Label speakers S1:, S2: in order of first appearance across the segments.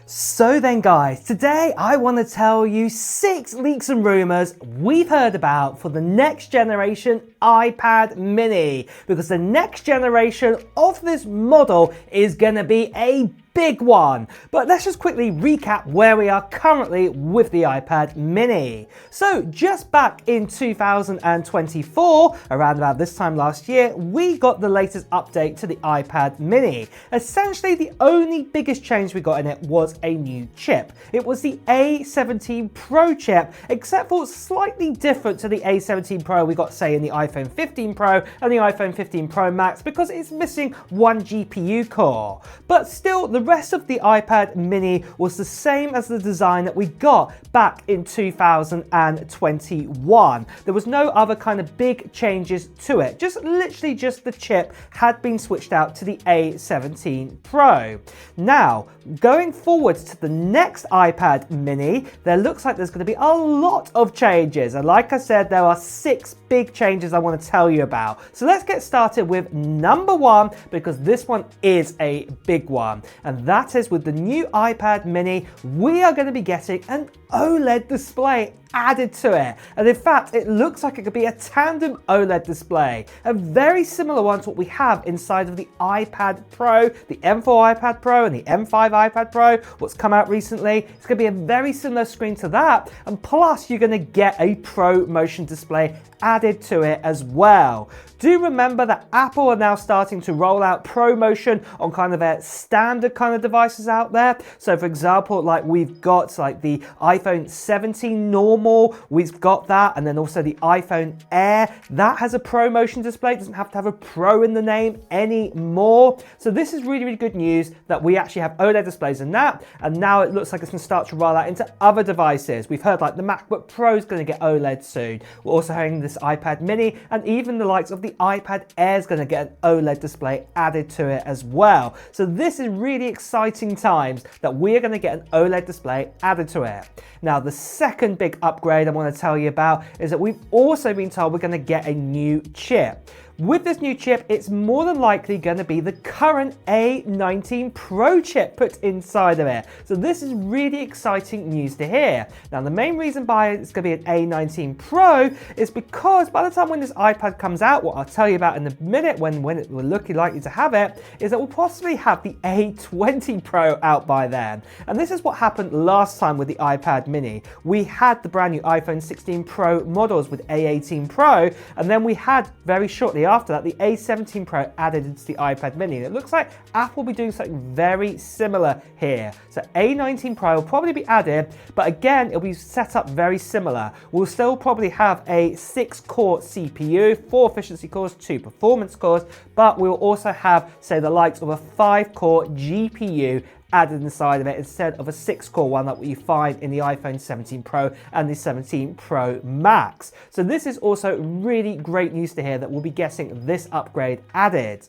S1: So then guys, today I want to tell you 6 leaks and rumours we've heard about for the next generation iPad mini, because the next generation of this model is going to be a big one. But let's just quickly recap where we are currently with the iPad mini. So just back in 2024, around about this time last year, we got the latest update to the iPad mini. Essentially the only biggest change we got in it was a new chip. It was the A19 Pro chip, except for slightly different to the A19 Pro we got, say, in the iPhone 15 Pro and the iPhone 15 Pro Max, because it's missing one GPU core. But still, the rest of the iPad mini was the same as the design that we got back in 2021. There was no other kind of big changes to it. Literally just the chip had been switched out to the A19 Pro. Now, going forwards to the next iPad mini, there looks like there's going to be a lot of changes. And like I said, there are 6 big changes I want to tell you about. So let's get started with number 1, because this one is a big one. And that is, with the new iPad mini, we are going to be getting an OLED display added to it. And in fact, it looks like it could be a tandem OLED display, a very similar one to what we have inside of the iPad Pro, the M4 iPad Pro and the M5 iPad Pro, what's come out recently. It's going to be a very similar screen to that, and plus you're going to get a Pro Motion display added to it as well. Do remember that Apple are now starting to roll out Pro Motion on kind of their standard kind of devices out there. So for example, like we've got like the iPhone 17 normal, we've got that, and then also the iPhone Air, that has a Pro Motion display. It doesn't have to have a Pro in the name anymore. So this is really, really good news that we actually have OLED displays in that, and now it looks like it's going to start to roll out into other devices. We've heard like the MacBook Pro is going to get OLED soon. We're also having this iPad mini, and even the likes of the iPad Air is going to get an OLED display added to it as well. So this is really exciting times that we're going to get an OLED display added to it. Now, the second big upgrade I want to tell you about is that we've also been told we're going to get a new chip. With this new chip, it's more than likely going to be the current A19 Pro chip put inside of it. So this is really exciting news to hear. Now, the main reason why it's going to be an A19 Pro is because by the time when this iPad comes out, what I'll tell you about in a minute when we're looking likely to have it, is that we'll possibly have the A20 Pro out by then. And this is what happened last time with the iPad mini. We had the brand new iPhone 16 Pro models with A18 Pro, and then we had very shortly after that the A17 Pro added into the iPad mini. And it looks like Apple will be doing something very similar here. So A19 Pro will probably be added, but again, it'll be set up very similar. We'll still probably have a 6-core CPU, 4 efficiency cores, 2 performance cores, but we'll also have, say, the likes of a 5-core GPU added inside of it instead of a 6-core one that you find in the iPhone 17 Pro and the 17 Pro Max. So this is also really great news to hear that we'll be getting this upgrade added.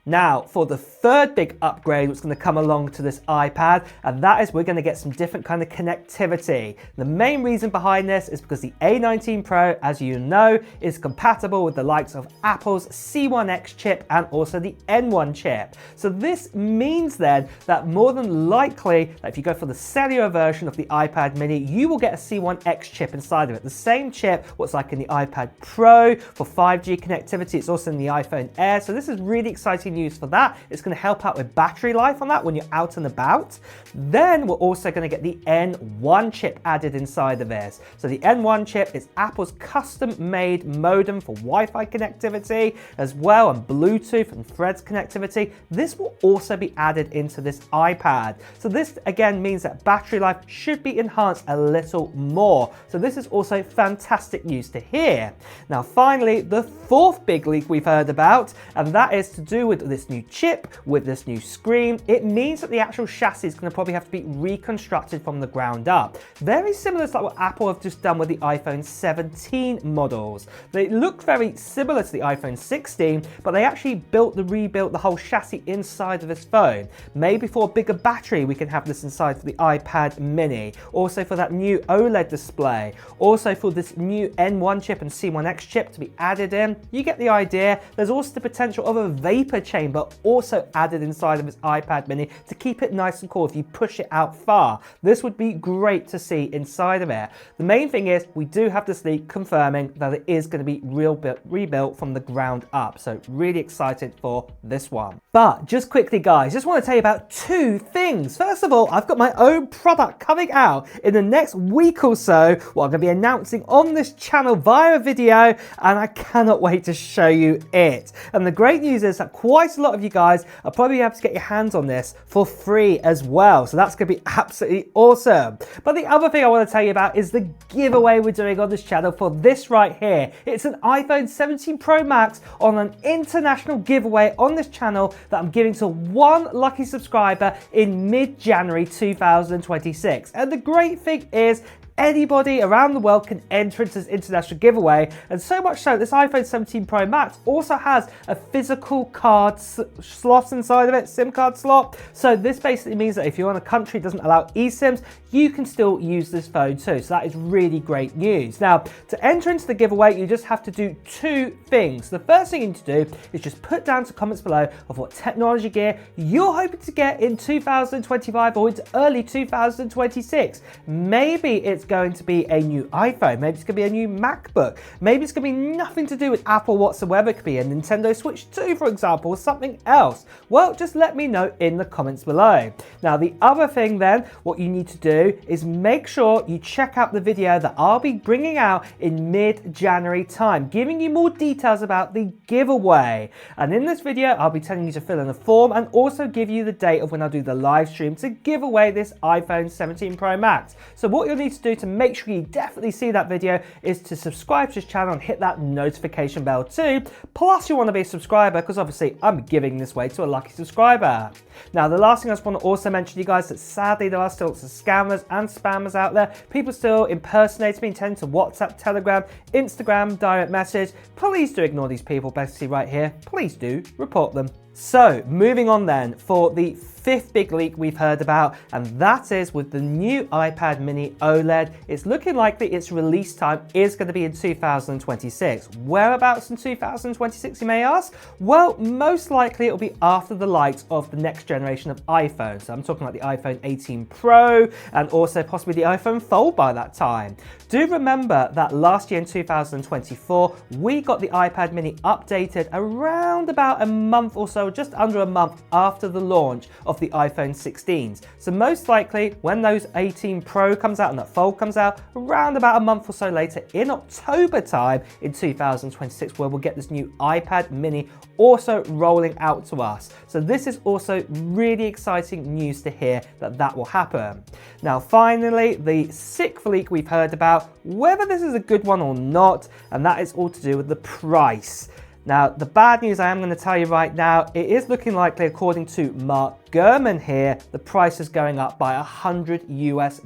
S1: Now, for the third big upgrade that's going to come along to this iPad, and that is we're going to get some different kind of connectivity. The main reason behind this is because the A19 Pro, as you know, is compatible with the likes of Apple's C1X chip and also the N1 chip. So this means then that more than likely, that if you go for the cellular version of the iPad mini, you will get a C1X chip inside of it. The same chip what's like in the iPad Pro for 5G connectivity. It's also in the iPhone Air. So this is really exciting news for that. It's going to help out with battery life on that when you're out and about. Then we're also going to get the N1 chip added inside of this. So the N1 chip is Apple's custom-made modem for Wi-Fi connectivity as well, and Bluetooth and Threads connectivity. This will also be added into this iPad. So this again means that battery life should be enhanced a little more. So this is also fantastic news to hear. Now finally, the fourth big leak we've heard about, and that is to do with this new chip, with this new screen. It means that the actual chassis is going to probably have to be reconstructed from the ground up. Very similar to like what Apple have just done with the iPhone 17 models. They look very similar to the iPhone 16, but they actually rebuilt the whole chassis inside of this phone. Maybe for a bigger battery, we can have this inside for the iPad mini. Also for that new OLED display. Also for this new N1 chip and C1X chip to be added in. You get the idea. There's also the potential of a vapor chamber also added inside of its iPad mini to keep it nice and cool if you push it out far. This would be great to see inside of it. The main thing is we do have this leak confirming that it is going to be rebuilt from the ground up. So really excited for this one. But just quickly guys, just want to tell you about two things. First of all, I've got my own product coming out in the next week or so, what I'm going to be announcing on this channel via a video, and I cannot wait to show you it. And the great news is that quite a lot of you guys are probably able to get your hands on this for free as well. So that's going to be absolutely awesome. But the other thing I want to tell you about is the giveaway we're doing on this channel for this right here. It's an iPhone 17 Pro Max on an international giveaway on this channel that I'm giving to one lucky subscriber in mid-January 2026. And the great thing is anybody around the world can enter into this international giveaway, and so much so this iPhone 17 Pro Max also has a physical card slot inside of it, SIM card slot. So this basically means that if you're in a country that doesn't allow eSIMs, you can still use this phone too. So that is really great news. Now, to enter into the giveaway, you just have to do two things. The first thing you need to do is just put down some comments below of what technology gear you're hoping to get in 2025 or into early 2026. Maybe it's going to be a new iPhone, maybe it's going to be a new MacBook, maybe it's going to be nothing to do with Apple whatsoever. It could be a Nintendo Switch 2, for example, or something else. Well, just let me know in the comments below. Now, the other thing then, what you need to do is make sure you check out the video that I'll be bringing out in mid-January time, giving you more details about the giveaway. And in this video, I'll be telling you to fill in a form and also give you the date of when I'll do the live stream to give away this iPhone 17 Pro Max. So what you'll need to do to make sure you definitely see that video is to subscribe to this channel and hit that notification bell too. Plus you want to be a subscriber because obviously I'm giving this away to a lucky subscriber. Now, the last thing I just want to also mention to you guys that sadly there are still lots of scammers and spammers out there. People still impersonate me, intend to WhatsApp, Telegram, Instagram, direct message. Please do ignore these people, basically right here. Please do report them. So moving on then for the fifth big leak we've heard about, and that is with the new iPad mini OLED. It's looking likely its release time is going to be in 2026. Whereabouts in 2026, you may ask? Well, most likely it'll be after the likes of the next generation of iPhone. So I'm talking like the iPhone 18 Pro and also possibly the iPhone Fold by that time. Do remember that last year in 2024, we got the iPad mini updated around about a month or so, just under a month after the launch of the iPhone 16s. So most likely when those 18 Pro comes out and that Fold comes out, around about a month or so later in October time in 2026, where we'll get this new iPad mini also rolling out to us. So this is also really exciting news to hear that that will happen. Now finally, the sixth leak we've heard about, whether this is a good one or not, and that is all to do with the price. Now, the bad news I am going to tell you right now, it is looking likely, according to Mark Gurman here, the price is going up by $100 US.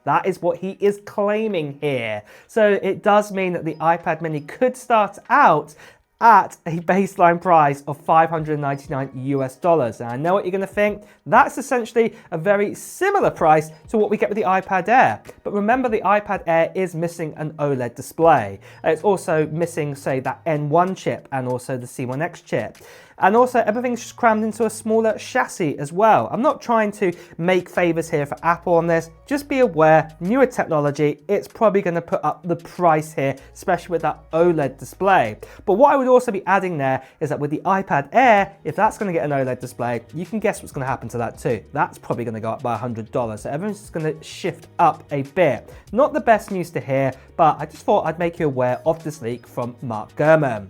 S1: That is what he is claiming here. So it does mean that the iPad mini could start out at a baseline price of $599 US. And I know what you're going to think. That's essentially a very similar price to what we get with the iPad Air. But remember, the iPad Air is missing an OLED display. It's also missing, say, that N1 chip and also the C1X chip. And also everything's just crammed into a smaller chassis as well. I'm not trying to make favors here for Apple on this. Just be aware, newer technology, it's probably going to put up the price here, especially with that OLED display. But what I would also be adding there is that with the iPad Air, if that's going to get an OLED display, you can guess what's going to happen to that too. That's probably going to go up by $100. So everyone's just going to shift up a bit. Not the best news to hear, but I just thought I'd make you aware of this leak from Mark Gurman.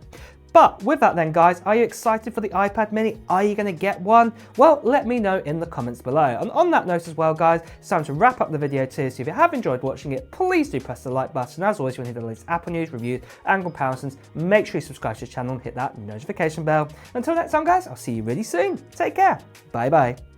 S1: But with that then, guys, are you excited for the iPad mini? Are you going to get one? Well, let me know in the comments below. And on that note as well, guys, it's time to wrap up the video too. So if you have enjoyed watching it, please do press the like button. As always, if you want to hear the latest Apple news, reviews, and comparisons, make sure you subscribe to the channel and hit that notification bell. Until next time, guys, I'll see you really soon. Take care. Bye-bye.